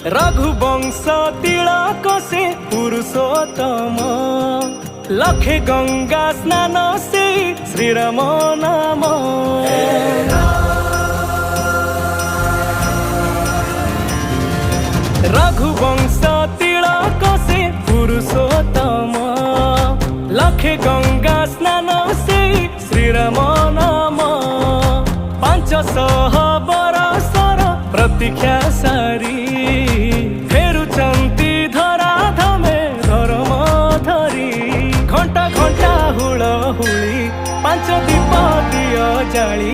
रघुवंश तिलक से पुरुषोत्तम लखे गंगा स्नान से श्रीराम नाम। रघुवंश तिलक से पुरुषोत्तम लखे गंगा स्नान से श्रीराम नाम। 500 बरसर प्रतीक्षा सारी